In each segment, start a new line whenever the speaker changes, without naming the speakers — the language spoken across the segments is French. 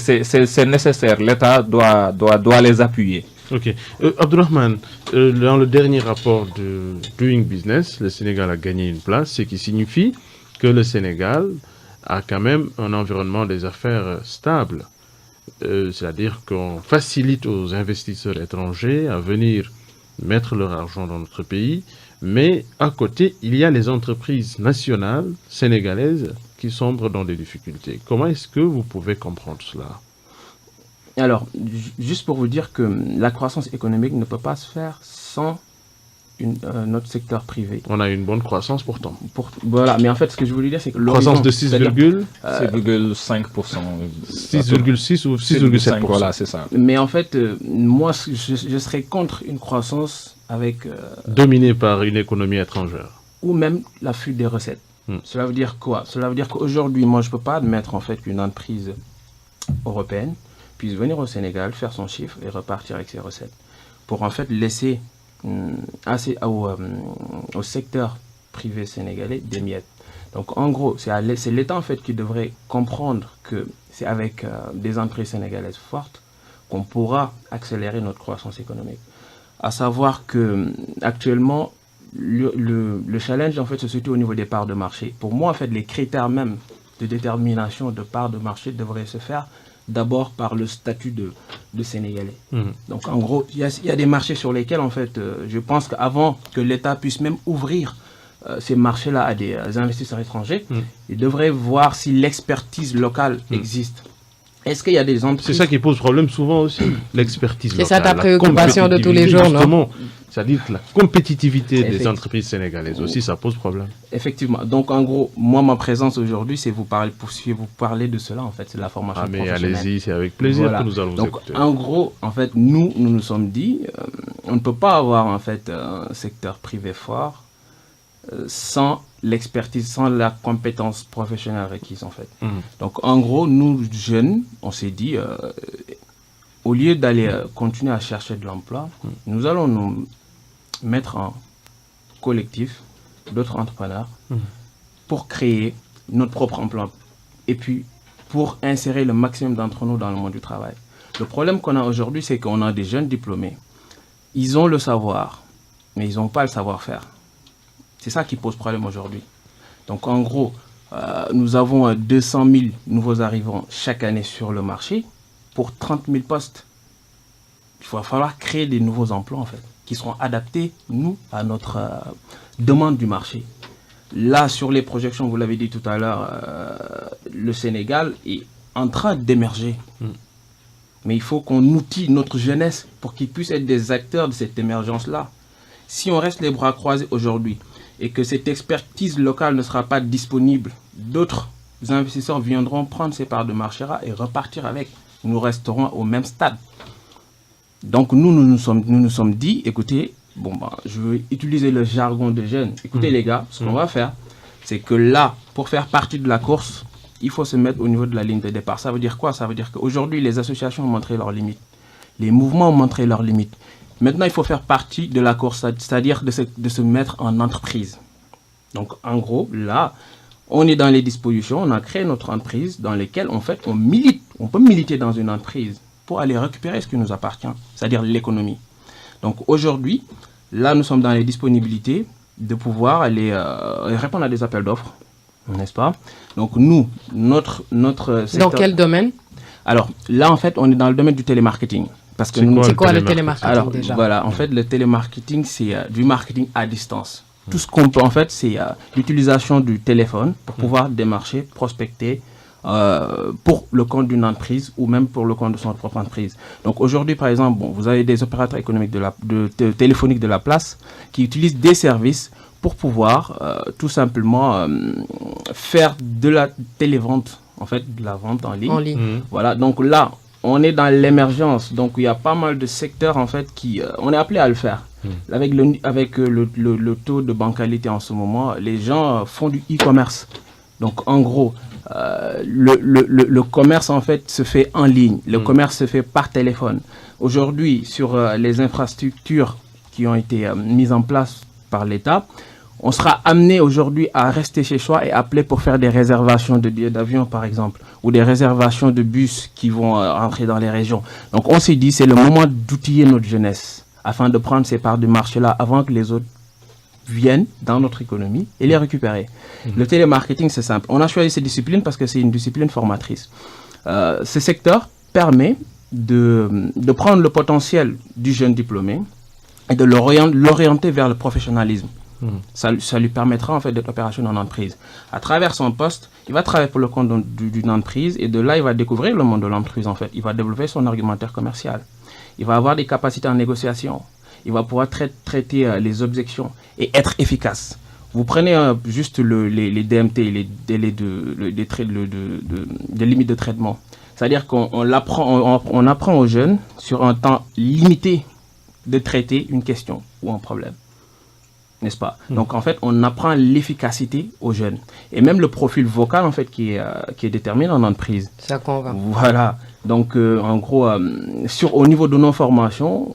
c'est nécessaire. L'État doit les appuyer.
Ok. Abdourahmane, dans le dernier rapport de Doing Business, le Sénégal a gagné une place, ce qui signifie que le Sénégal a quand même un environnement des affaires stable. C'est-à-dire qu'on facilite aux investisseurs étrangers à venir mettre leur argent dans notre pays, mais à côté, il y a les entreprises nationales sénégalaises qui sombrent dans des difficultés. Comment est-ce que vous pouvez comprendre cela?
Alors, juste pour vous dire que la croissance économique ne peut pas se faire sans notre secteur privé.
On a une bonne croissance pourtant.
Voilà, mais en fait, ce que je voulais dire, c'est que
croissance de 6,5%. 6,6 ou 6,7%.
Voilà, c'est ça.
Mais en fait, moi, je serais contre une croissance avec...
dominée par une économie étrangère.
Ou même la fuite des recettes. Cela veut dire quoi? Cela veut dire qu'aujourd'hui, moi, je ne peux pas admettre en fait qu'une entreprise européenne puisse venir au Sénégal, faire son chiffre et repartir avec ses recettes. Pour en fait laisser au secteur privé sénégalais des miettes. Donc en gros, c'est l'État en fait qui devrait comprendre que c'est avec des entreprises sénégalaises fortes qu'on pourra accélérer notre croissance économique. À savoir que actuellement, le challenge en fait se situe au niveau des parts de marché. Pour moi, en fait, les critères même de détermination de parts de marché devraient se faire d'abord par le statut de Sénégalais. Donc en gros, il y a des marchés sur lesquels en fait, je pense qu'avant que l'État puisse même ouvrir ces marchés-là à des investisseurs étrangers, il devrait voir si l'expertise locale existe. Est-ce qu'il y a des entreprises...
C'est ça qui pose problème souvent aussi, l'expertise locale.
C'est ça ta préoccupation de tous les jours, non?
C'est-à-dire que la compétitivité des entreprises sénégalaises aussi, ça pose problème.
Effectivement. Donc, en gros, moi, ma présence aujourd'hui, c'est vous parler de cela, en fait. C'est la formation professionnelle.
Mais allez-y, c'est avec plaisir que nous allons vous écouter.
En gros, en fait, nous sommes dit, on ne peut pas avoir, en fait, un secteur privé fort sans l'expertise, sans la compétence professionnelle requise, en fait. Donc, en gros, nous, jeunes, on s'est dit... au lieu d'aller continuer à chercher de l'emploi, nous allons nous mettre en collectif d'autres entrepreneurs pour créer notre propre emploi et puis pour insérer le maximum d'entre nous dans le monde du travail. Le problème qu'on a aujourd'hui, c'est qu'on a des jeunes diplômés. Ils ont le savoir, mais ils n'ont pas le savoir-faire. C'est ça qui pose problème aujourd'hui. Donc en gros, nous avons 200 000 nouveaux arrivants chaque année sur le marché pour 30 000 postes. Il va falloir créer des nouveaux emplois en fait, qui seront adaptés, nous, à notre demande du marché. Là, sur les projections, vous l'avez dit tout à l'heure, le Sénégal est en train d'émerger. Mais il faut qu'on outille notre jeunesse pour qu'ils puissent être des acteurs de cette émergence-là. Si on reste les bras croisés aujourd'hui et que cette expertise locale ne sera pas disponible, d'autres investisseurs viendront prendre ces parts de marché-là et repartir avec. Nous resterons au même stade. Donc nous nous sommes dit, écoutez, je vais utiliser le jargon de jeunes. Écoutez les gars, ce qu'on va faire, c'est que là, pour faire partie de la course, il faut se mettre au niveau de la ligne de départ. Ça veut dire quoi? Ça veut dire qu'aujourd'hui, les associations ont montré leurs limites. Les mouvements ont montré leurs limites. Maintenant, il faut faire partie de la course, c'est-à-dire de se mettre en entreprise. Donc en gros, là, on est dans les dispositions, on a créé notre entreprise dans lesquelles, en fait, on milite. On peut militer dans une entreprise pour aller récupérer ce qui nous appartient, c'est-à-dire l'économie. Donc aujourd'hui, là, nous sommes dans les disponibilités de pouvoir aller répondre à des appels d'offres, n'est-ce pas? Donc nous, notre secteur...
Dans quel domaine? Alors
là, en fait, on est dans le domaine du télémarketing.
Parce que c'est quoi le télémarketing? Alors, déjà?
Voilà, en fait, le télémarketing, c'est du marketing à distance. Tout ce qu'on peut, en fait, c'est l'utilisation du téléphone pour pouvoir démarcher, prospecter pour le compte d'une entreprise ou même pour le compte de son propre entreprise. Donc aujourd'hui, par exemple, vous avez des opérateurs économiques téléphoniques de la place qui utilisent des services pour pouvoir tout simplement faire de la télévente, en fait, de la vente en ligne. Voilà, donc là, on est dans l'émergence. Donc il y a pas mal de secteurs, en fait, on est appelé à le faire. Avec le taux de bancalité en ce moment, les gens font du e-commerce. Donc en gros, le commerce en fait se fait en ligne. Le commerce se fait par téléphone. Aujourd'hui, sur les infrastructures qui ont été mises en place par l'État, on sera amené aujourd'hui à rester chez soi et appeler pour faire des réservations de billets d'avion, par exemple, ou des réservations de bus qui vont entrer dans les régions. Donc on s'est dit, c'est le moment d'outiller notre jeunesse afin de prendre ces parts de marché-là avant que les autres viennent dans notre économie et les récupérer. Le télémarketing, c'est simple. On a choisi cette discipline parce que c'est une discipline formatrice. Ce secteur permet de prendre le potentiel du jeune diplômé et de l'orienter vers le professionnalisme. Ça lui permettra en fait d'être opérationnel en entreprise. À travers son poste, il va travailler pour le compte d'une entreprise et de là, il va découvrir le monde de l'entreprise en fait. Il va développer son argumentaire commercial. Il va avoir des capacités en négociation. Il va pouvoir traiter les objections et être efficace. Vous prenez juste les DMT, les délais des limites de traitement. C'est-à-dire qu'on apprend aux jeunes sur un temps limité de traiter une question ou un problème. N'est-ce pas? Donc en fait, on apprend l'efficacité aux jeunes. Et même le profil vocal en fait qui est déterminé en entreprise.
Ça convainc.
Voilà. Donc en gros, au niveau de nos formations,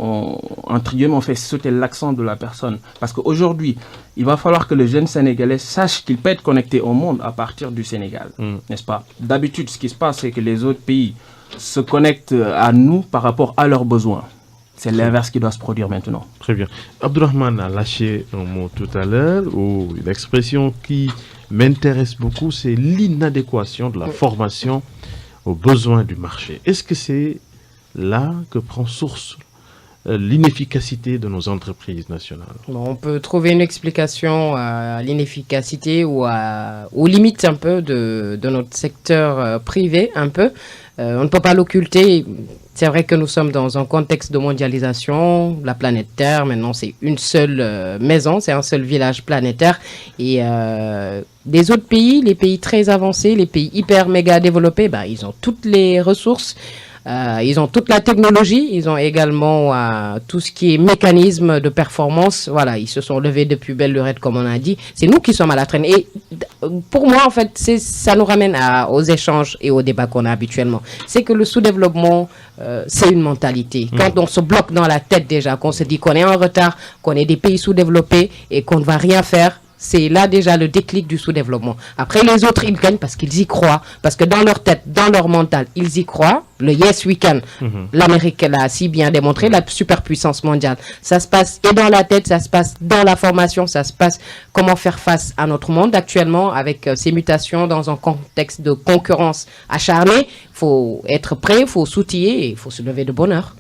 entre guillemets, on fait sauter l'accent de la personne. Parce qu'aujourd'hui, il va falloir que le jeune Sénégalais sache qu'il peut être connecté au monde à partir du Sénégal. N'est-ce pas? D'habitude, ce qui se passe, c'est que les autres pays se connectent à nous par rapport à leurs besoins. C'est l'inverse qui doit se produire maintenant.
Très bien. Abdourahmane a lâché un mot tout à l'heure, ou une expression qui m'intéresse beaucoup, c'est l'inadéquation de la formation aux besoins du marché. Est-ce que c'est là que prend source l'inefficacité de nos entreprises nationales?
On peut trouver une explication à l'inefficacité ou aux limites un peu de notre secteur privé un peu. On ne peut pas l'occulter. C'est vrai que nous sommes dans un contexte de mondialisation. La planète Terre, maintenant, c'est une seule maison, c'est un seul village planétaire. Et des autres pays, les pays très avancés, les pays hyper méga développés, ils ont toutes les ressources. Ils ont toute la technologie, ils ont également tout ce qui est mécanisme de performance. Voilà, ils se sont levés depuis belle lurette, comme on a dit. C'est nous qui sommes à la traîne. Et pour moi, en fait, ça nous ramène aux échanges et aux débats qu'on a habituellement. C'est que le sous-développement, c'est une mentalité. Quand on se bloque dans la tête déjà, qu'on se dit qu'on est en retard, qu'on est des pays sous-développés et qu'on ne va rien faire, c'est là déjà le déclic du sous-développement. Après, les autres, ils gagnent parce qu'ils y croient. Parce que dans leur tête, dans leur mental, ils y croient. Le Yes We Can, l'Amérique l'a si bien démontré, la superpuissance mondiale. Ça se passe et dans la tête, ça se passe dans la formation, ça se passe comment faire face à notre monde actuellement avec ces mutations dans un contexte de concurrence acharnée. Il faut être prêt, il faut s'outiller et il faut se lever de bonne heure.